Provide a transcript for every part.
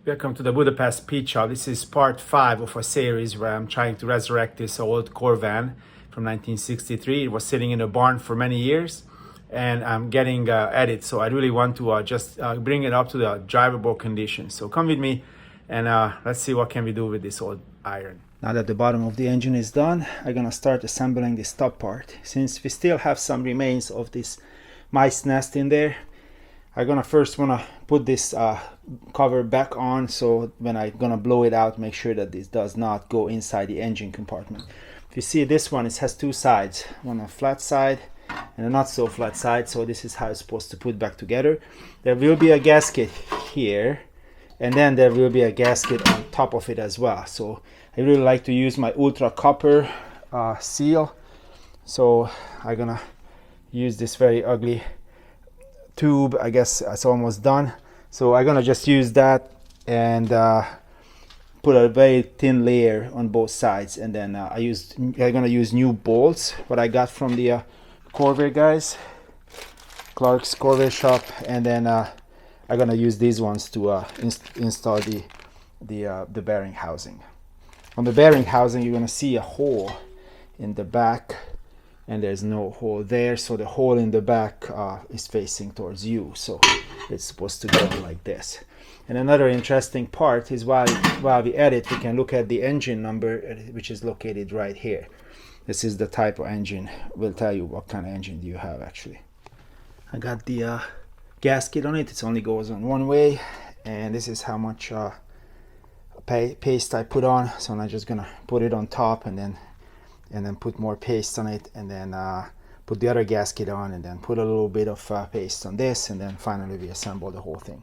Welcome to the Budapest Pit Shop. This is part 5 of a series where I'm trying to resurrect this old Corvan from 1963. It was sitting in a barn for many years and I'm getting at it. So I really want to just bring it up to the drivable condition. So come with me and let's see what can we do with this old iron. Now that the bottom of the engine is done, I'm gonna start assembling this top part. Since we still have some remains of this mice nest in there, I'm gonna first wanna put this cover back on, so when I'm gonna blow it out, make sure that this does not go inside the engine compartment. If you see this one, it has two sides, one a flat side and a not so flat side, so this is how it's supposed to put back together. There will be a gasket here, and then there will be a gasket on top of it as well. So I really like to use my ultra copper seal, so I'm gonna use this very ugly tube. I guess it's almost done, so I'm gonna just use that and put a very thin layer on both sides, and then I'm gonna use new bolts what I got from the Corvan guys, Clark's Corvan shop, and then I'm gonna use these ones to install the bearing housing. On the bearing housing, you're gonna see a hole in the back, and there's no hole there, so the hole in the back is facing towards you, so it's supposed to go like this. And another interesting part is while we edit, we can look at the engine number, which is located right here. This is the type of engine. Will tell you what kind of engine do you have actually. I got the gasket on it. It only goes on one way, and this is how much paste I put on. So I'm just gonna put it on top and then put more paste on it, and then put the other gasket on, and then put a little bit of paste on this, and then finally we assemble the whole thing.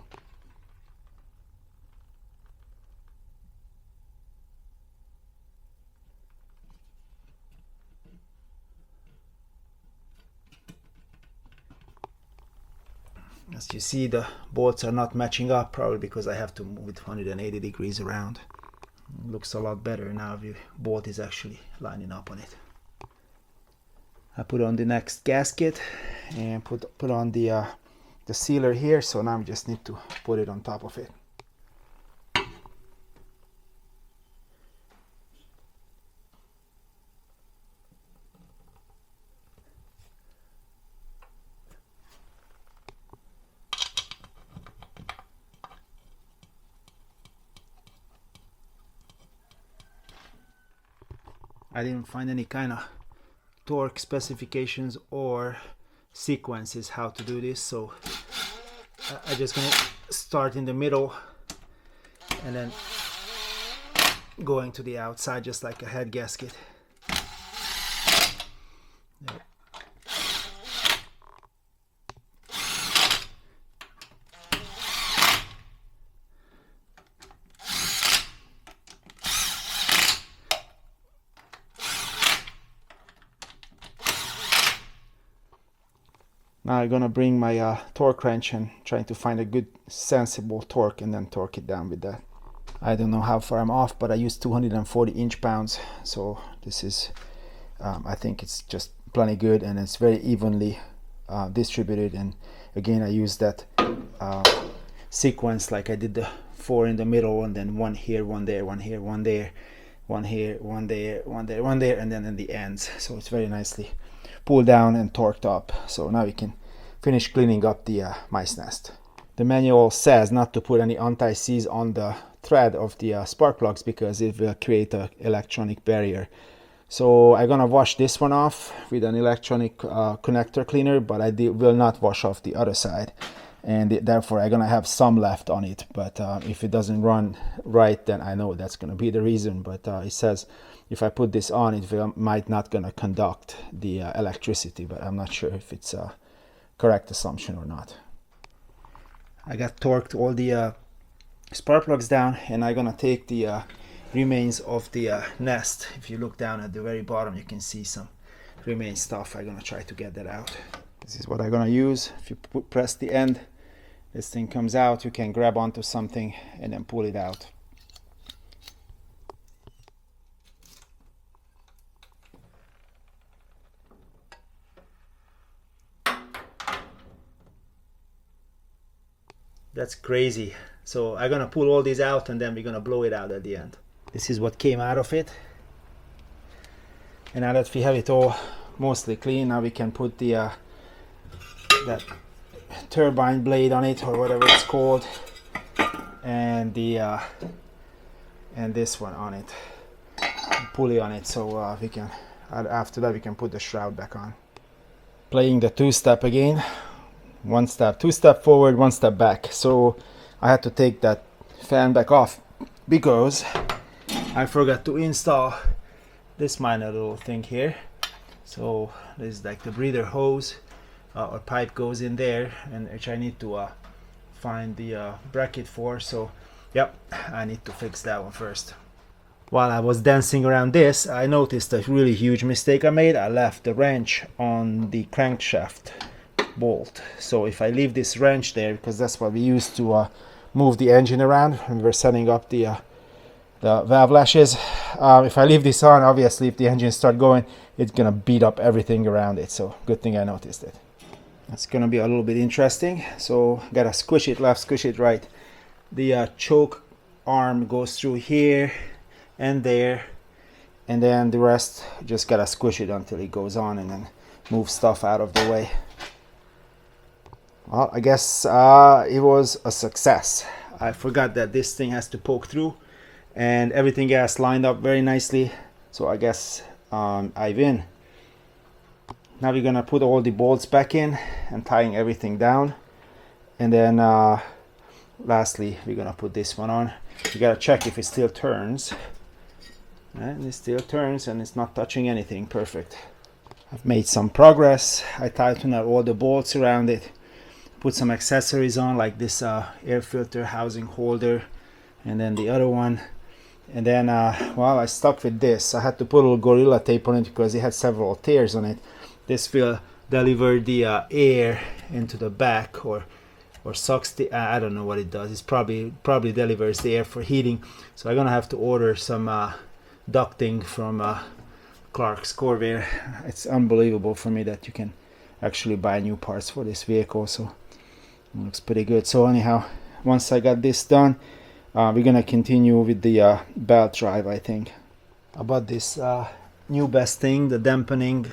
As you see, the bolts are not matching up, probably because I have to move it 180 degrees around. It looks a lot better now. The bolt is actually lining up on it. I put on the next gasket and put on the sealer here, so now we just need to put it on top of it. I didn't find any kind of torque specifications or sequences how to do this, so I'm just gonna start in the middle and then going to the outside just like a head gasket. There. Now I'm gonna bring my torque wrench and trying to find a good sensible torque and then torque it down with that. I don't know how far I'm off, but I used 240 inch-pounds, so this is I think it's just plenty good, and it's very evenly distributed. And again, I use that sequence like I did the 4 in the middle, and then one here, one there, one here, one there, one here, one there, one there, one there, and then in the ends. So it's very nicely pulled down and torqued up. So now we can finish cleaning up the mice nest. The manual says not to put any anti-seize on the thread of the spark plugs because it will create an electronic barrier. So I'm gonna wash this one off with an electronic connector cleaner, but I will not wash off the other side, and therefore I'm gonna have some left on it. But if it doesn't run right, then I know that's gonna be the reason. But it says if I put this on, it might not gonna conduct the electricity, but I'm not sure if it's a correct assumption or not. I got torqued all the spark plugs down, and I'm gonna take the remains of the nest. If you look down at the very bottom, you can see some remain stuff. I'm gonna try to get that out. This is what I'm gonna use. If you press the end, this thing comes out. You can grab onto something and then pull it out. That's crazy. So I'm gonna pull all these out and then we're gonna blow it out at the end. This is what came out of it. And now that we have it all mostly clean, now we can put the that turbine blade on it, or whatever it's called, and the and this one on it, pulley on it. So we can, after that we can put the shroud back on. Playing the two-step again. One step, two-step forward, one step back. So I had to take that fan back off because I forgot to install this minor little thing here. So this is like the breather hose or pipe goes in there, and which I need to find the bracket for. So yep, I need to fix that one first. While I was dancing around this, I noticed a really huge mistake I made. I left the wrench on the crankshaft bolt. So if I leave this wrench there, because that's what we used to move the engine around when we were setting up the valve lashes, if I leave this on, obviously if the engine start going, it's gonna beat up everything around it. So good thing I noticed it. That's gonna be a little bit interesting. So gotta squish it left, squish it right. The choke arm goes through here and there, and then the rest just gotta squish it until it goes on, and then move stuff out of the way. Well, I guess it was a success. I forgot that this thing has to poke through, and everything else lined up very nicely. So I guess I win. Now we're gonna put all the bolts back in and tying everything down, and then lastly we're gonna put this one on. You gotta check if it still turns, and it still turns and it's not touching anything. Perfect. I've made some progress. I tightened up all the bolts around it, put some accessories on like this air filter housing holder, and then the other one. And then well, I stuck with this. I had to put a little Gorilla Tape on it because it had several tears on it. This will deliver the air into the back, or sucks the, I don't know what it does. It's probably delivers the air for heating. So I'm gonna have to order some ducting from Clark's Corvan. It's unbelievable for me that you can actually buy new parts for this vehicle. So it looks pretty good. So anyhow, once I got this done, we're gonna continue with the belt drive. I think about this new best thing, the dampening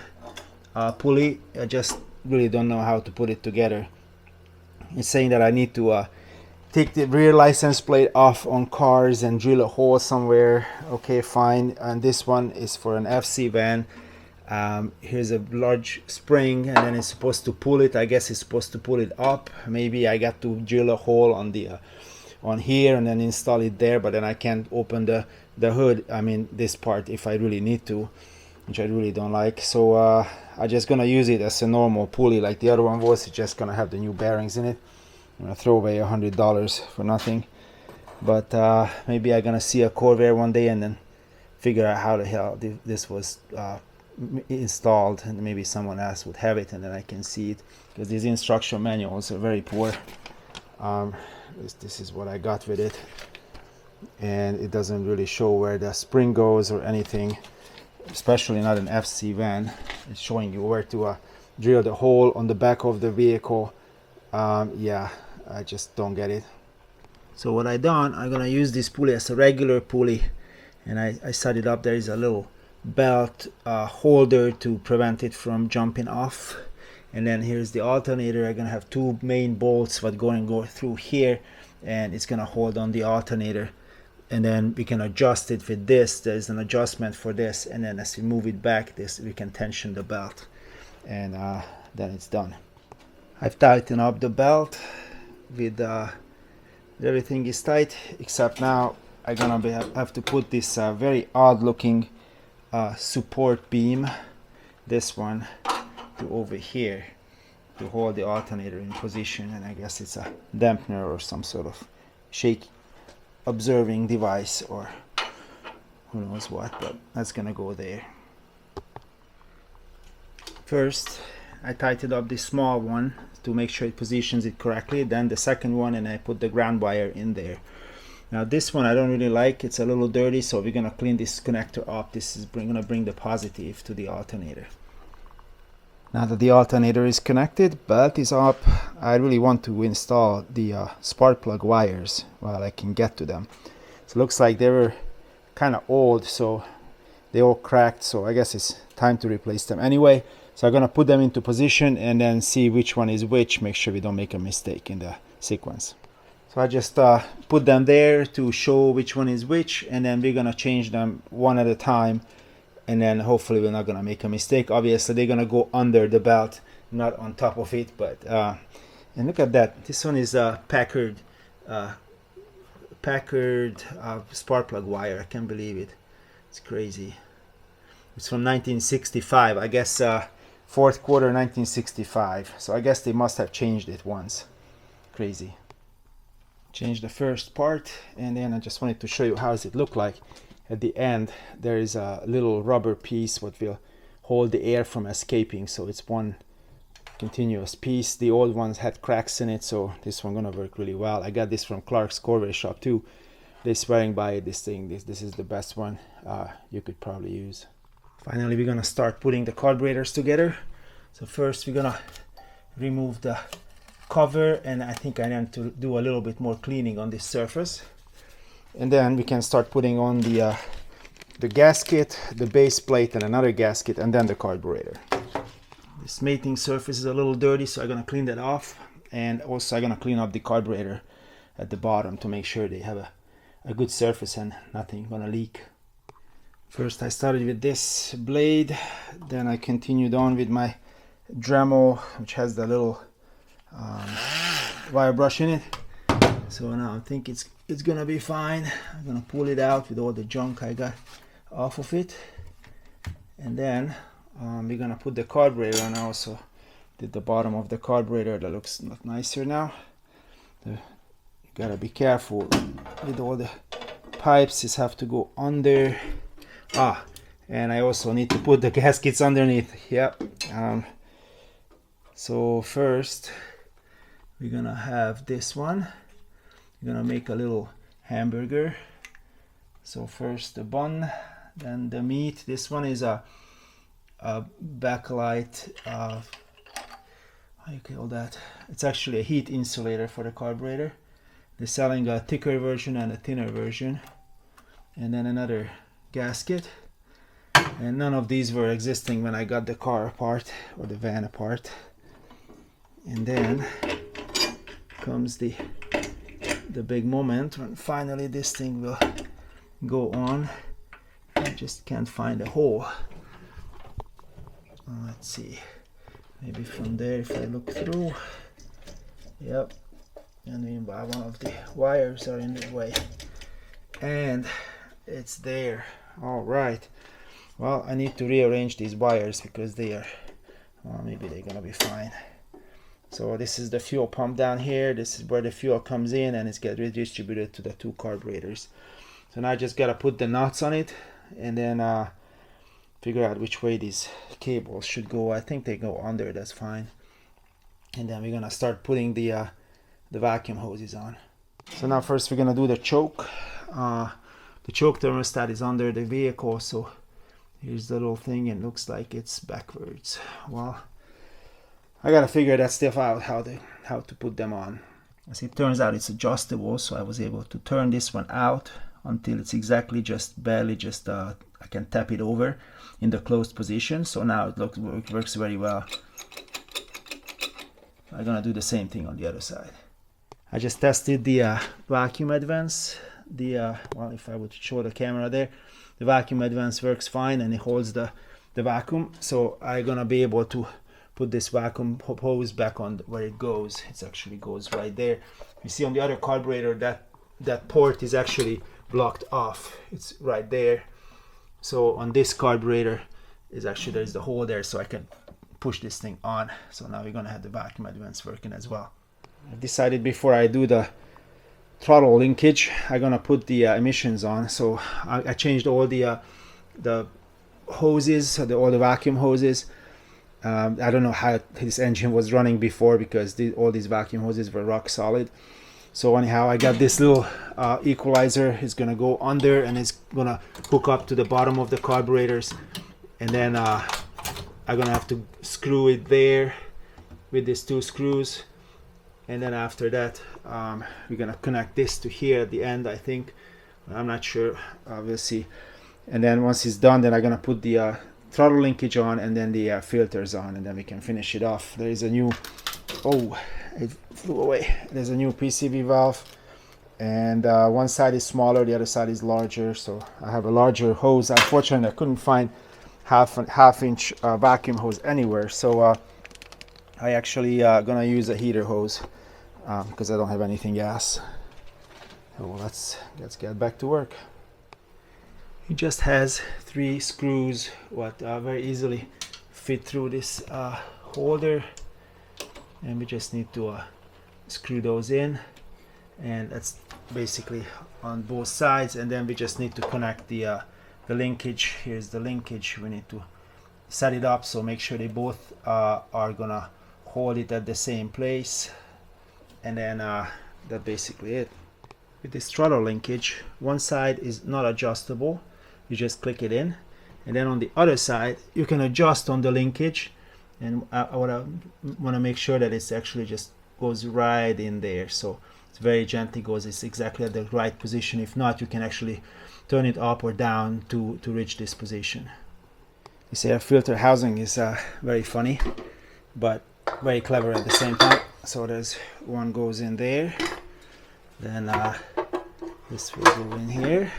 pulley. I just really don't know how to put it together. It's saying that I need to take the rear license plate off on cars and drill a hole somewhere. Okay, fine. And this one is for an FC van. Here's a large spring, and then it's supposed to pull it. I guess it's supposed to pull it up. Maybe I got to drill a hole on the on here and then install it there, but then I can't open the hood, I mean this part, if I really need to, which I really don't like. So I'm just gonna use it as a normal pulley like the other one was. It's just gonna have the new bearings in it. I'm gonna throw away $100 for nothing. But maybe I'm gonna see a Corvair one day and then figure out how the hell this was installed, and maybe someone else would have it and then I can see it, because these instruction manuals are very poor. This is what I got with it, and it doesn't really show where the spring goes or anything, especially not an FC van. It's showing you where to drill the hole on the back of the vehicle. Yeah, I just don't get it. So what I done, I'm gonna use this pulley as a regular pulley, and I set it up. There is a little belt holder to prevent it from jumping off, and then here's the alternator. I'm gonna have two main bolts that go through here, and it's gonna hold on the alternator, and then we can adjust it with this. There's an adjustment for this, and then as we move it back, we can tension the belt, and then it's done. I've tightened up the belt with everything is tight, except now I'm gonna have to put this very odd looking support beam, this one, to over here to hold the alternator in position, and I guess it's a dampener or some sort of shake observing device or who knows what, but that's gonna go there. First I tightened up this small one to make sure it positions it correctly, then the second one, and I put the ground wire in there. Now this one I don't really like, it's a little dirty, so we're gonna clean this connector up. This is gonna bring the positive to the alternator. Now that the alternator is connected, belt is up, I really want to install the spark plug wires while I can get to them. So it looks like they were kind of old, so they all cracked, so I guess it's time to replace them anyway. So I'm gonna put them into position and then see which one is which, make sure we don't make a mistake in the sequence. So I just put them there to show which one is which, and then we're gonna change them one at a time, and then hopefully we're not gonna make a mistake. Obviously they're gonna go under the belt, not on top of it, but and look at that, this one is a Packard spark plug wire. I can't believe it, it's crazy. It's from 1965, I guess, fourth quarter 1965, so I guess they must have changed it once. Crazy. Change the first part, and then I just wanted to show you how does it look like. At the end there is a little rubber piece what will hold the air from escaping, so it's one continuous piece. The old ones had cracks in it, so this one gonna work really well. I got this from Clark's Corvan shop too. They're swearing by this thing. This is the best one you could probably use. Finally we're gonna start putting the carburetors together. So first we're gonna remove the cover, and I think I need to do a little bit more cleaning on this surface, and then we can start putting on the gasket, the base plate, and another gasket, and then the carburetor. This mating surface is a little dirty, so I'm gonna clean that off, and also I'm gonna clean up the carburetor at the bottom to make sure they have a good surface and nothing gonna leak. First I started with this blade, then I continued on with my Dremel, which has the little wire brush in it. So now I think it's gonna be fine. I'm gonna pull it out with all the junk I got off of it, and then we're gonna put the carburetor on. I also did the bottom of the carburetor. That looks a lot nicer now. You gotta be careful with all the pipes. These have to go under. And I also need to put the gaskets underneath. Yep. So first we're gonna have this one. We're gonna make a little hamburger. So first the bun, then the meat. This one is a backlight, how you call that? It's actually a heat insulator for the carburetor. They're selling a thicker version and a thinner version, and then another gasket. And none of these were existing when I got the car apart, or the van apart. And then comes the big moment when finally this thing will go on. I just can't find a hole. Let's see, maybe from there if I look through. Yep, and then one of the wires are in the way, and it's there. All right, well, I need to rearrange these wires because they are, well, maybe they're gonna be fine. So this is the fuel pump down here. This is where the fuel comes in, and it's get redistributed to the two carburetors. So now I just gotta put the nuts on it, and then figure out which way these cables should go. I think they go under, that's fine. And then we're gonna start putting the vacuum hoses on. So now first we're gonna do the choke. The choke thermostat is under the vehicle, so here's the little thing, and it looks like it's backwards. Well, I gotta figure that stuff out, how to put them on. As it turns out, it's adjustable, so I was able to turn this one out until it's exactly just barely I can tap it over in the closed position. So now it works very well. I'm gonna do the same thing on the other side. I just tested the vacuum advance. Well, if I would show the camera there, the vacuum advance works fine, and it holds the vacuum. So I'm gonna be able to put this vacuum hose back on where it goes. It actually goes right there. You see on the other carburetor that port is actually blocked off. It's right there. So on this carburetor is actually, there's the hole there, so I can push this thing on. So now we're gonna have the vacuum advance working as well. I've decided before I do the throttle linkage, I'm gonna put the emissions on. So I changed all the hoses, all the vacuum hoses. I don't know how this engine was running before, because all these vacuum hoses were rock solid. So anyhow, I got this little equalizer. It's gonna go under, and it's gonna hook up to the bottom of the carburetors, and then I I'm gonna have to screw it there with these 2 screws, and then after that we're gonna connect this to here at the end, I think. I'm not sure, we'll see. And then once it's done, then I'm gonna put the throttle linkage on, and then the filters on, and then we can finish it off. There is a new, oh, it flew away. There's a new PCV valve, and one side is smaller, the other side is larger, so I have a larger hose. Unfortunately, I couldn't find half-inch vacuum hose anywhere, so I actually gonna use a heater hose because I don't have anything else. So let's get back to work. It just has 3 screws what very easily fit through this holder, and we just need to screw those in, and that's basically on both sides. And then we just need to connect the linkage. Here's the linkage. We need to set it up, so make sure they both are gonna hold it at the same place, and then that's basically it. With this throttle linkage, one side is not adjustable, you just click it in, and then on the other side you can adjust on the linkage, and I want to make sure that it's actually just goes right in there, so it's very gently goes, it's exactly at the right position. If not, you can actually turn it up or down to reach this position. This air filter housing is very funny but very clever at the same time. So there's one goes in there, then this will go in here,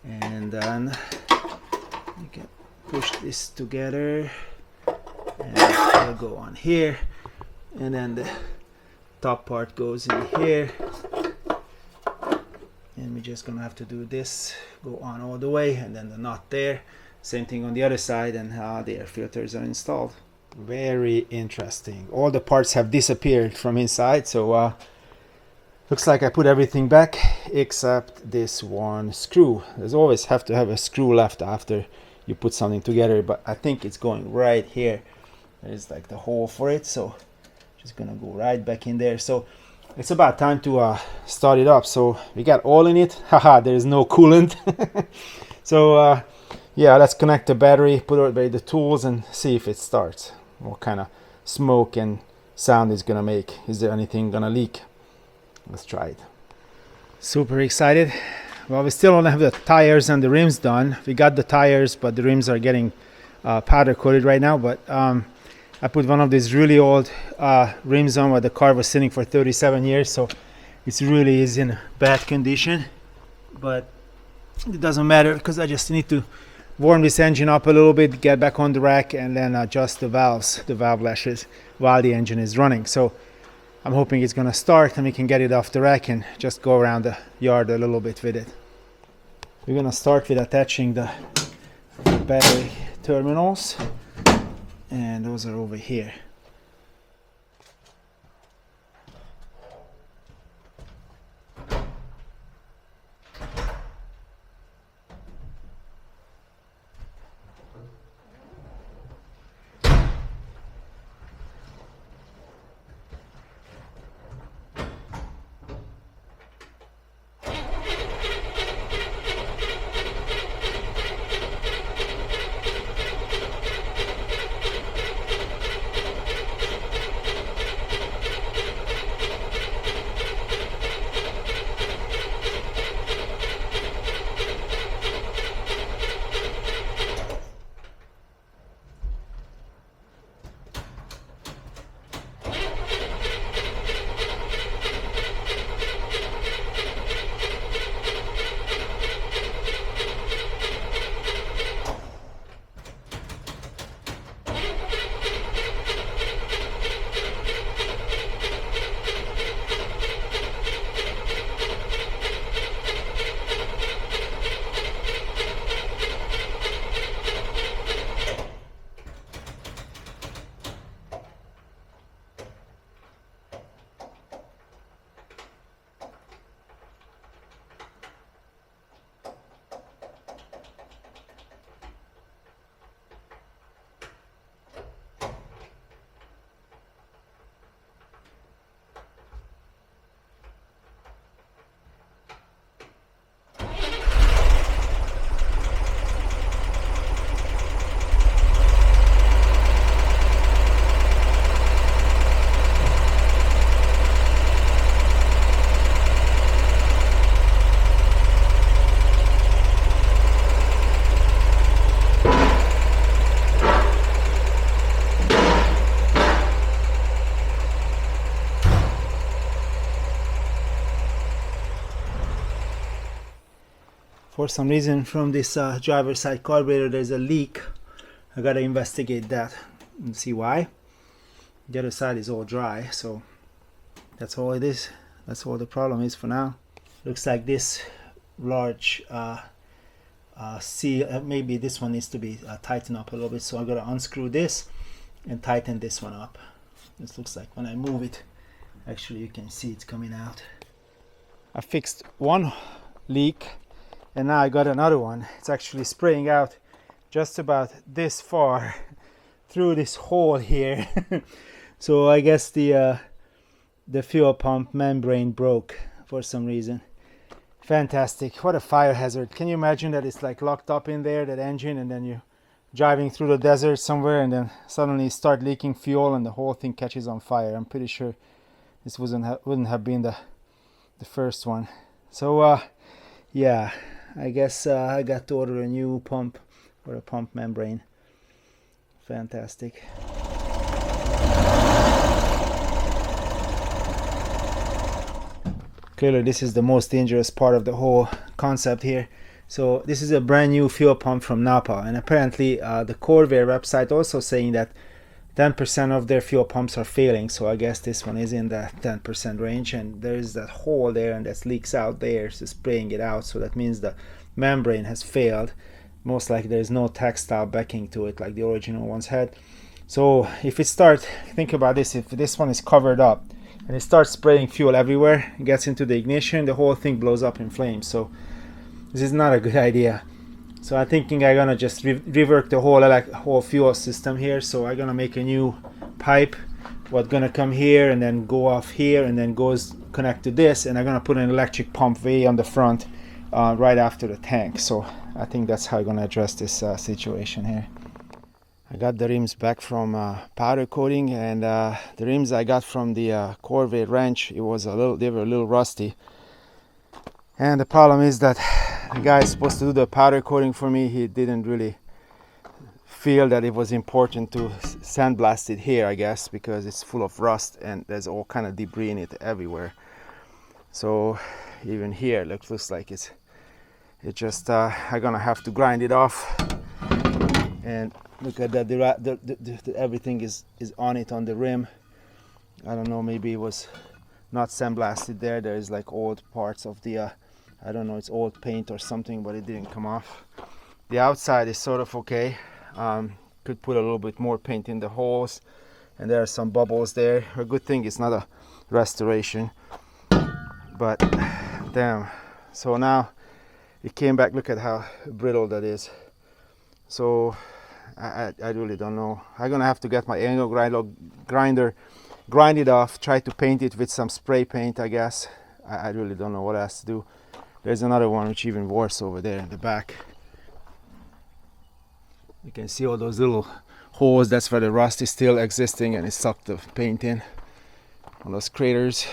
and then you can push this together and it'll go on here, and then the top part goes in here, and we're just gonna have to do this, go on all the way, and then the nut there, same thing on the other side, and the air filters are installed. Very interesting. All the parts have disappeared from inside, so looks like I put everything back except this one screw. There's always have to have a screw left after you put something together, but I think it's going right here. There's like the hole for it, so just gonna go right back in there. So it's about time to start it up. So we got oil in it. Haha, there's no coolant. So yeah, let's connect the battery, put away the tools, and see if it starts. What kind of smoke and sound it's gonna make. Is there anything gonna leak? Let's try it. Super excited. Well, we still don't have the tires and the rims done. We got the tires, but the rims are getting powder coated right now. But I put one of these really old rims on where the car was sitting for 37 years, so it really is in bad condition. But it doesn't matter because I just need to warm this engine up a little bit, get back on the rack, and then adjust the valves, the valve lashes, while the engine is running. So I'm hoping it's gonna start and we can get it off the rack and just go around the yard a little bit with it. We're gonna start with attaching the battery terminals, and those are over here. For some reason from this driver's side carburetor there's a leak. I gotta investigate that and see why. The other side is all dry, so that's all it is. That's all the problem is for now. Looks like this large seal, maybe this one needs to be tightened up a little bit, so I'm gonna unscrew this and tighten this one up. This looks like when I move it, actually you can see it's coming out. I fixed one leak and now I got another one. It's actually spraying out just about this far through this hole here. So I guess the fuel pump membrane broke for some reason. Fantastic. What a fire hazard. Can you imagine that it's like locked up in there, that engine, and then you're driving through the desert somewhere and then suddenly start leaking fuel and the whole thing catches on fire. I'm pretty sure this wouldn't have been the first one. So yeah, I guess I got to order a new pump or a pump membrane. Fantastic. Clearly this is the most dangerous part of the whole concept here. So this is a brand new fuel pump from Napa, and apparently the Corvair website also saying that 10% of their fuel pumps are failing, so I guess this one is in the 10% range, and there is that hole there and that leaks out there, so spraying it out, so that means the membrane has failed. Most likely there is no textile backing to it like the original ones had. So if it starts, think about this, if this one is covered up and it starts spraying fuel everywhere, it gets into the ignition, the whole thing blows up in flames. So this is not a good idea. So I'm thinking I'm gonna just rework the whole fuel system here. So I'm gonna make a new pipe, what's gonna come here and then go off here and then connect to this, and I'm gonna put an electric pump way on the front right after the tank. So I think that's how I'm gonna address this situation here. I got the rims back from powder coating, and the rims I got from the Corvette wrench, they were a little rusty. And the problem is that the guy supposed to do the powder coating for me, he didn't really feel that it was important to sandblast it here, I guess, because it's full of rust and there's all kind of debris in it everywhere. So even here looks like it just I'm gonna have to grind it off. And look at that, everything is on it on the rim. I don't know, maybe it was not sandblasted there. There is like old parts of the I don't know, it's old paint or something, but it didn't come off. The outside is sort of okay. Could put a little bit more paint in the holes, and there are some bubbles there. A good thing it's not a restoration, but damn. So now it came back. Look at how brittle that is. So I really don't know. I'm gonna have to get my angle grinder, grind it off, try to paint it with some spray paint, I guess. I really don't know what else to do. There's another one which is even worse over there in the back. You can see all those little holes. That's where the rust is still existing and it sucked the paint in. All those craters.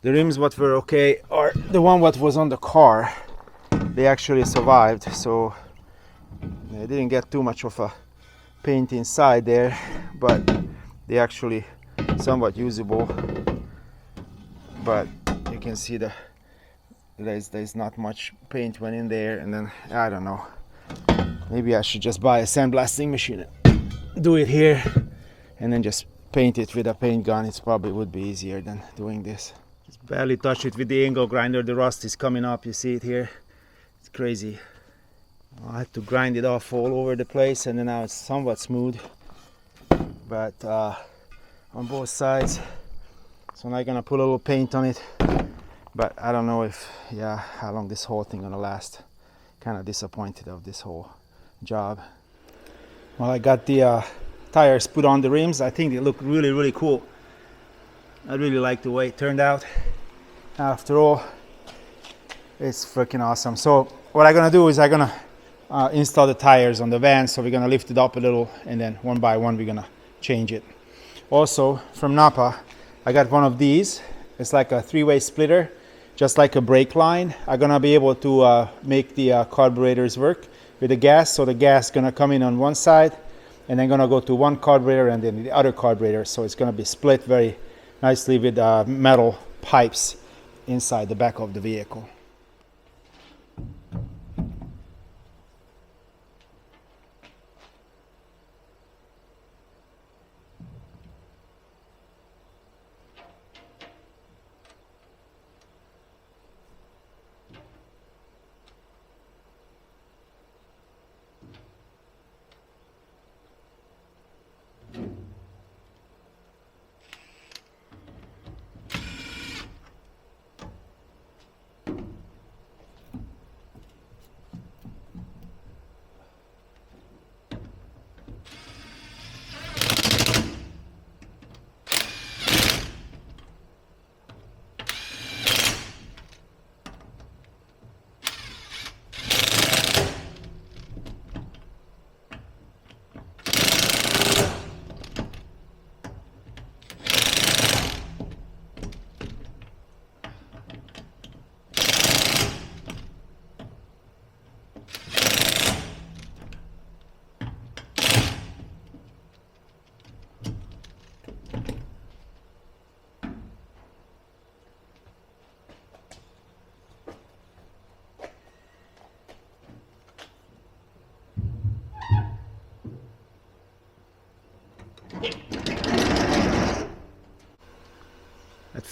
The rims what were okay are the one what was on the car. They actually survived, so they didn't get too much of a paint inside there, but they actually somewhat usable. But you can see there's not much paint went in there, and then I don't know, maybe I should just buy a sandblasting machine, do it here, and then just paint it with a paint gun. It probably would be easier than doing this. Just barely touch it with the angle grinder. The rust is coming up, you see it here. It's crazy. I had to grind it off all over the place, and then now it's somewhat smooth, but on both sides. So now I'm gonna put a little paint on it, but I don't know how long this whole thing gonna last. Kind of disappointed of this whole job. Well, I got the tires put on the rims. I think they look really cool. I really like the way it turned out. After all, it's freaking awesome. So what I'm gonna do is I'm gonna install the tires on the van. So we're gonna lift it up a little, and then one by one we're gonna change it. Also from Napa, I got one of these. It's like a 3-way splitter, just like a brake line. I'm gonna be able to make the carburetors work with the gas. So the gas gonna come in on one side, and then gonna go to one carburetor and then the other carburetor. So it's gonna be split very nicely with metal pipes inside the back of the vehicle.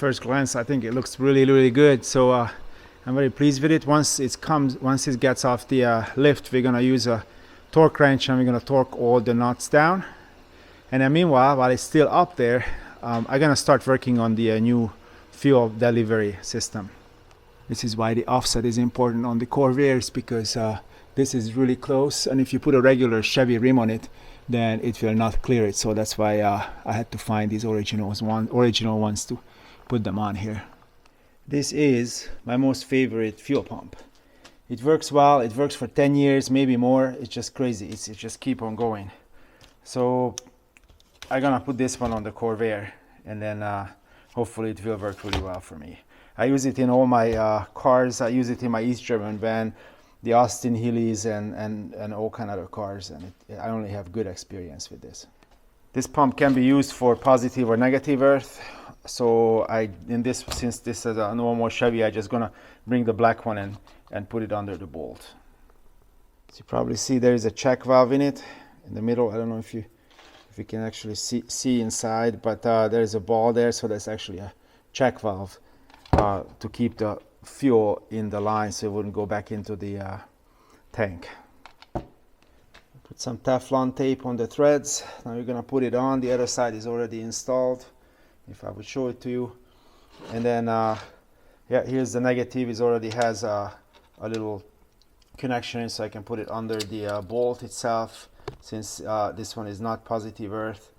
first glance, I think it looks really good. So I'm very pleased with it. Once it gets off the lift, we're gonna use a torque wrench and we're gonna torque all the nuts down. And then meanwhile, while it's still up there, I'm gonna start working on the new fuel delivery system. This is why the offset is important on the Corvairs, because this is really close, and if you put a regular Chevy rim on it, then it will not clear it. So that's why I had to find these original ones to put them on here. This is my most favorite fuel pump. It works well. It works for 10 years, maybe more. It's just crazy. It just keep on going. So I'm gonna put this one on the Corvair, and then hopefully it will work really well for me. I use it in all my cars. I use it in my East German van, the Austin Healey's, and all kind of other cars, and I only have good experience with this. This pump can be used for positive or negative earth. So since this is a normal Chevy, I just gonna bring the black one and put it under the bolt. So you probably see there is a check valve in it in the middle. I don't know if you can actually see inside, but there is a ball there, so that's actually a check valve to keep the fuel in the line so it wouldn't go back into the tank. Put some Teflon tape on the threads. Now you're gonna put it on. The other side is already installed, if I would show it to you. And then yeah, here's the negative. It already has a little connection, so I can put it under the bolt itself, since this one is not positive earth.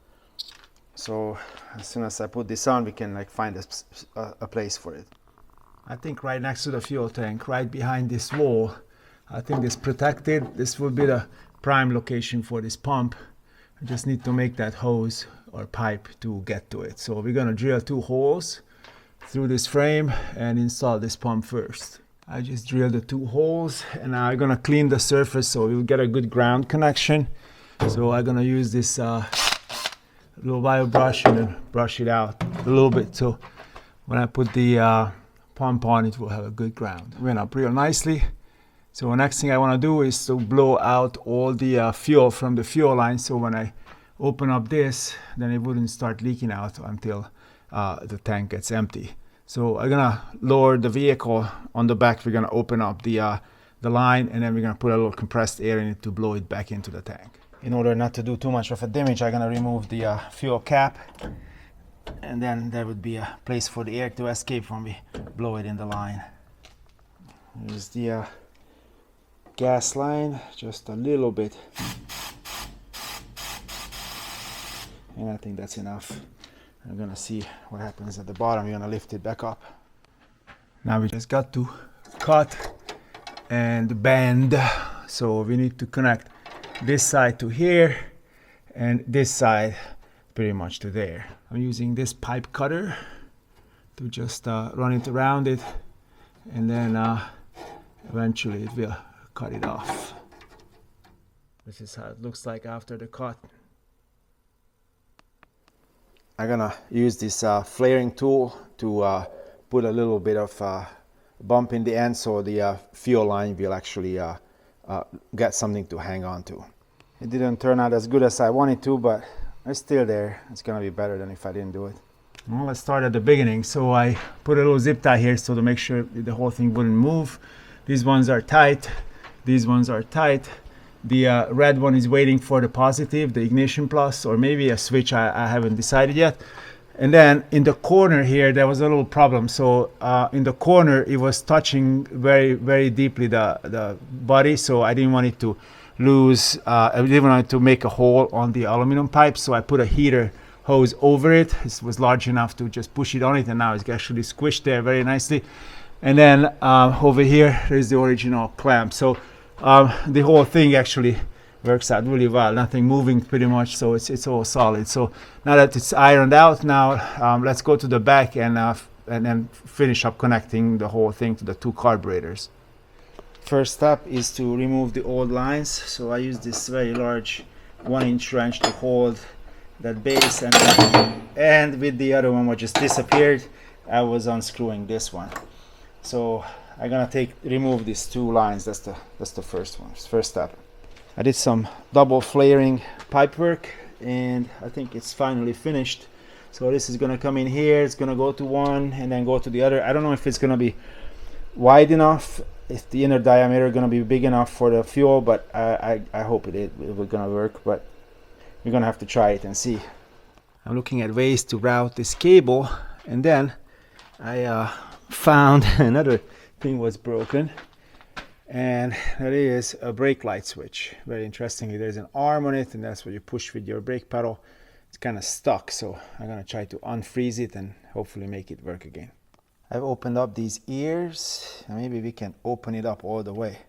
So as soon as I put this on, we can find a place for it. I think right next to the fuel tank, right behind this wall, I think it's protected. This will be the prime location for this pump. I just need to make that hose or pipe to get to it. So we're gonna drill 2 holes through this frame and install this pump first. I just drilled the 2 holes, and now I'm gonna clean the surface so we'll get a good ground connection. So I'm gonna use this little wire brush and then brush it out a little bit, so when I put the pump on, it will have a good ground. Went up real nicely. So the next thing I want to do is to blow out all the fuel from the fuel line, so when I open up this, then it wouldn't start leaking out until the tank gets empty. So I'm gonna lower the vehicle on the back. We're gonna open up the line, and then we're gonna put a little compressed air in it to blow it back into the tank. In order not to do too much of a damage, I'm gonna remove the fuel cap, and then there would be a place for the air to escape when we blow it in the line. Here's the gas line, just a little bit, and I think that's enough. I'm gonna see what happens at the bottom. We're gonna lift it back up. Now we just got to cut and bend, so we need to connect this side to here and this side pretty much to there. I'm using this pipe cutter to just run it around it, and then eventually it will cut it off. This is how it looks like after the cut. I'm gonna use this flaring tool to put a little bit of bump in the end, so the fuel line will actually get something to hang on to. It didn't turn out as good as I wanted to, but it's still there. It's gonna be better than if I didn't do it. Well, let's start at the beginning. So I put a little zip tie here so to make sure the whole thing wouldn't move. These ones are tight. These ones are tight. The red one is waiting for the positive, the ignition plus, or maybe a switch. I haven't decided yet. And then in the corner here, there was a little problem. So in the corner, it was touching very deeply the body. So I didn't want it to lose. I didn't want it to make a hole on the aluminum pipe. So I put a heater hose over it. It was large enough to just push it on it, and now it's actually squished there very nicely. And then over here, there's the original clamp. So the whole thing actually works out really well. Nothing moving pretty much, so it's all solid. So now that it's ironed out, now let's go to the back and then finish up connecting the whole thing to the 2 carburetors. First step is to remove the old lines. So I use this very large 1-inch wrench to hold that base, and with the other one what just disappeared, I was unscrewing this one. So I'm gonna remove these 2 lines. That's the first one, first step. I did some double flaring pipe work, and I think it's finally finished. So this is gonna come in here, it's gonna go to one and then go to the other. I don't know if it's gonna be wide enough, if the inner diameter gonna be big enough for the fuel, but I hope it will gonna work, but we're gonna have to try it and see. I'm looking at ways to route this cable, and then I found another thing was broken, and that is a brake light switch. Very interestingly, there's an arm on it, and that's what you push with your brake pedal. It's kind of stuck, so I'm gonna try to unfreeze it and hopefully make it work again. I've opened up these ears, and maybe we can open it up all the way.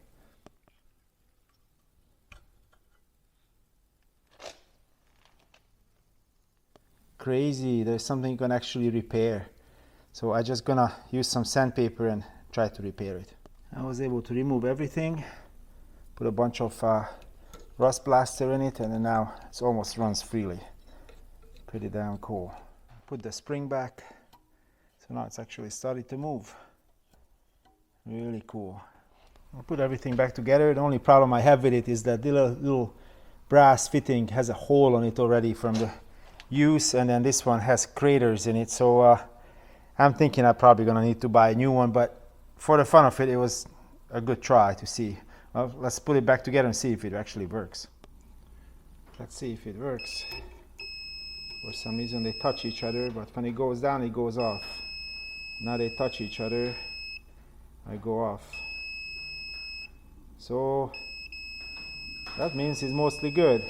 Crazy, there's something you can actually repair. So I'm just gonna use some sandpaper and try to repair it. I was able to remove everything, put a bunch of rust blaster in it, and then now it almost runs freely. Pretty damn cool. Put the spring back, so now it's actually started to move. Really cool. I'll put everything back together. The only problem I have with it is that the little brass fitting has a hole on it already from the use, and then this one has craters in it, so I'm thinking I'm probably gonna need to buy a new one, but for the fun of it, it was a good try to see. Well, let's put it back together and see if it actually works. Let's see if it works. For some reason they touch each other, but when it goes down it goes off. Now they touch each other, I go off. So that means it's mostly good.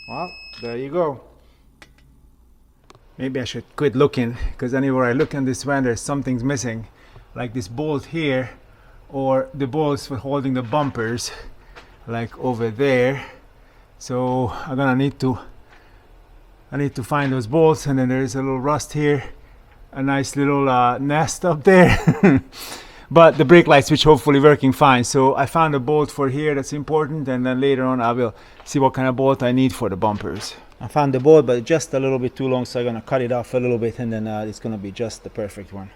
Well, there you go. Maybe I should quit looking, because anywhere I look in this van there's something's missing, like this bolt here, or the bolts for holding the bumpers, like over there. So I'm gonna need to find those bolts, and then there's a little rust here, a nice little nest up there. But the brake light switch hopefully working fine. So I found a bolt for here that's important, and then later on I will see what kind of bolt I need for the bumpers. I found the bolt, but just a little bit too long, so I'm gonna cut it off a little bit, and then it's gonna be just the perfect one.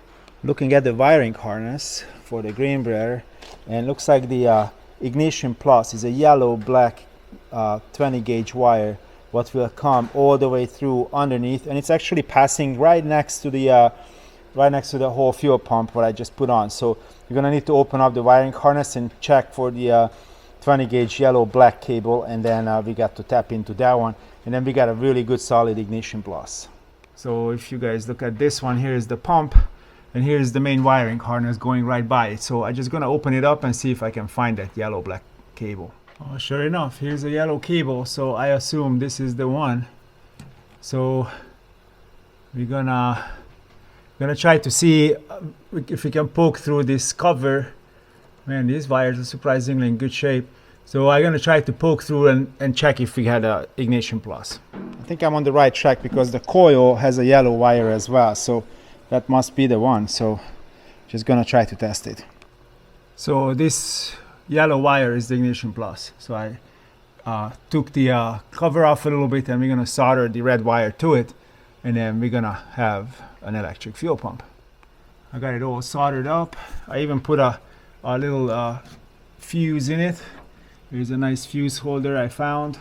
Looking at the wiring harness for the Greenbrier, and looks like the ignition plus is a yellow black 20 gauge wire, what will come all the way through underneath, and it's actually passing right next to the whole fuel pump what I just put on. So you're gonna need to open up the wiring harness and check for the 20 gauge yellow black cable, and then we got to tap into that one, and then we got a really good solid ignition plus. So if you guys look at this one, here's the pump, and here's the main wiring harness going right by it. So I'm just gonna open it up and see if I can find that yellow black cable. Oh, sure enough, here's a yellow cable, so I assume this is the one. So we're gonna try to see if we can poke through this cover. Man, these wires are surprisingly in good shape. So I'm gonna try to poke through and check if we had a ignition plus. I think I'm on the right track because the coil has a yellow wire as well, so that must be the one. So just gonna try to test it. So this yellow wire is the ignition plus. So I took the cover off a little bit, and we're gonna solder the red wire to it, and then we're gonna have an electric fuel pump. I got it all soldered up. I even put a little fuse in it. There's a nice fuse holder I found,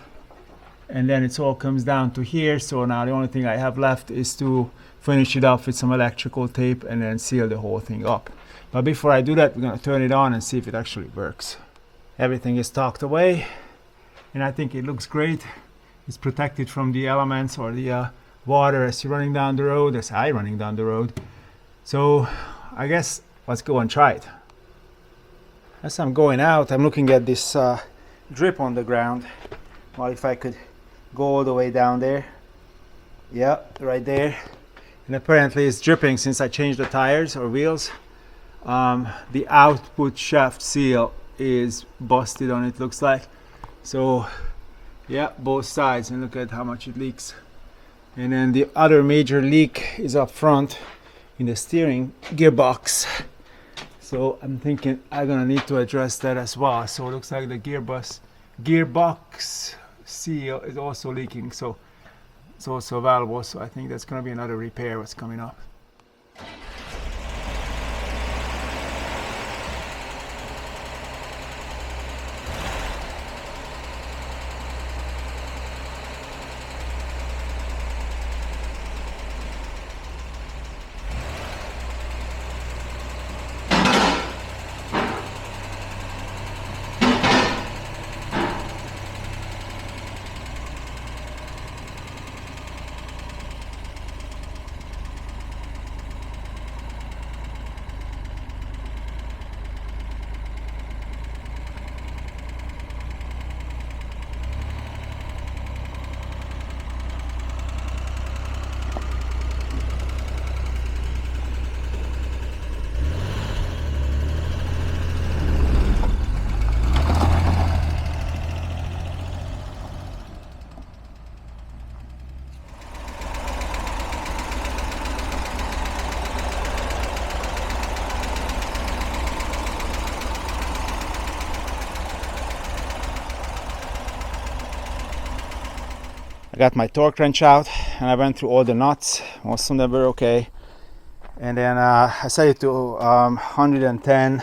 and then it all comes down to here. So now the only thing I have left is to finish it up with some electrical tape and then seal the whole thing up. But before I do that, we're gonna turn it on and see if it actually works. Everything is tucked away, and I think it looks great. It's protected from the elements or the water as you're running down the road, as I'm running down the road. So I guess let's go and try it. As I'm going out, I'm looking at this drip on the ground. Well, if I could go all the way down there. Yeah, right there. And apparently it's dripping since I changed the tires or wheels. The output shaft seal is busted on it, looks like. So yeah, both sides, and look at how much it leaks. And then the other major leak is up front in the steering gearbox. So I'm thinking I'm gonna need to address that as well. So it looks like the gearbox seal is also leaking, so it's also valuable. So I think that's gonna be another repair what's coming up. I got my torque wrench out and I went through all the nuts. Most of them were okay. And then I set it to 110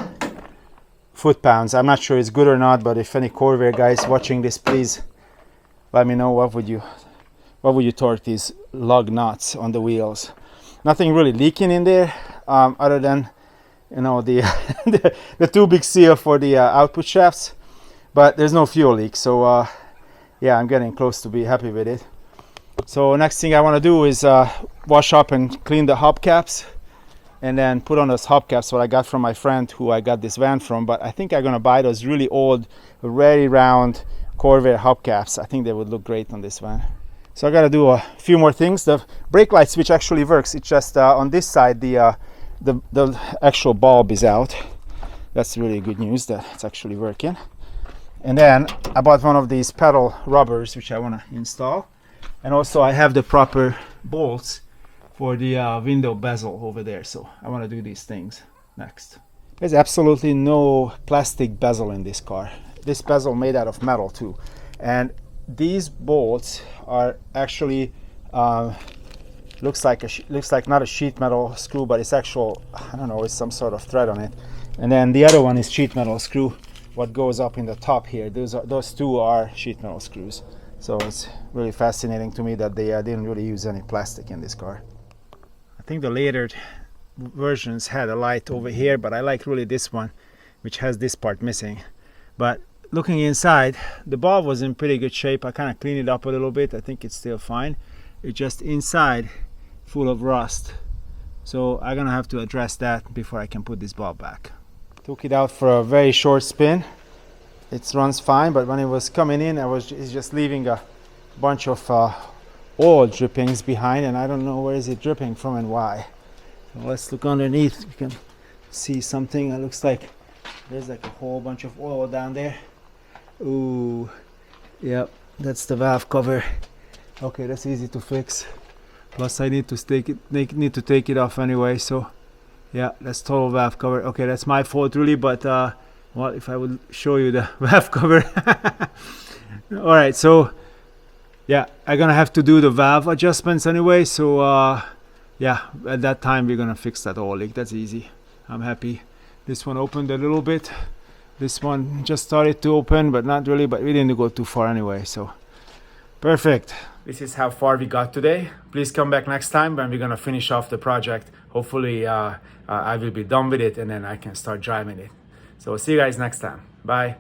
foot-pounds. I'm not sure it's good or not, but if any Corvair guys watching this, please let me know what would you torque these lug nuts on the wheels. Nothing really leaking in there, other than the the too big seal for the output shafts, but there's no fuel leak. So yeah, I'm getting close to be happy with it. So next thing I want to do is wash up and clean the hubcaps, and then put on those hubcaps what I got from my friend who I got this van from. But I think I'm gonna buy those really old, very round Corvair hubcaps. I think they would look great on this van. So I gotta do a few more things. The brake light switch actually works. It's just on this side the actual bulb is out. That's really good news that it's actually working. And then I bought one of these pedal rubbers which I want to install, and also I have the proper bolts for the window bezel over there, so I want to do these things next. There's absolutely no plastic bezel in this car. This bezel made out of metal too, and these bolts are actually looks like not a sheet metal screw, but it's actual, I don't know, it's some sort of thread on it. And then the other one is sheet metal screw, what goes up in the top here. Those two are sheet metal screws. So it's really fascinating to me that they didn't really use any plastic in this car. I think the later versions had a light over here, but I like really this one, which has this part missing. But looking inside, the bulb was in pretty good shape. I kind of cleaned it up a little bit. I think it's still fine. It's just inside full of rust. So I'm gonna have to address that before I can put this bulb back. Took it out for a very short spin. It runs fine, but when it was coming in, it's just leaving a bunch of oil drippings behind, and I don't know where is it dripping from and why. So let's look underneath. You can see something. It looks like there's like a whole bunch of oil down there. Ooh, yep, that's the valve cover. Okay, that's easy to fix. Plus I need to take it off anyway, so yeah, that's total valve cover. Okay, that's my fault really, but well, if I would show you the valve cover. All right, so yeah, I'm gonna have to do the valve adjustments anyway, so yeah, at that time we're gonna fix that oil leak. That's easy. I'm happy. This one opened a little bit. This one just started to open, but not really, but we didn't go too far anyway, so perfect. This is how far we got today. Please come back next time when we're gonna finish off the project. Hopefully I will be done with it and then I can start driving it. So see you guys next time. Bye.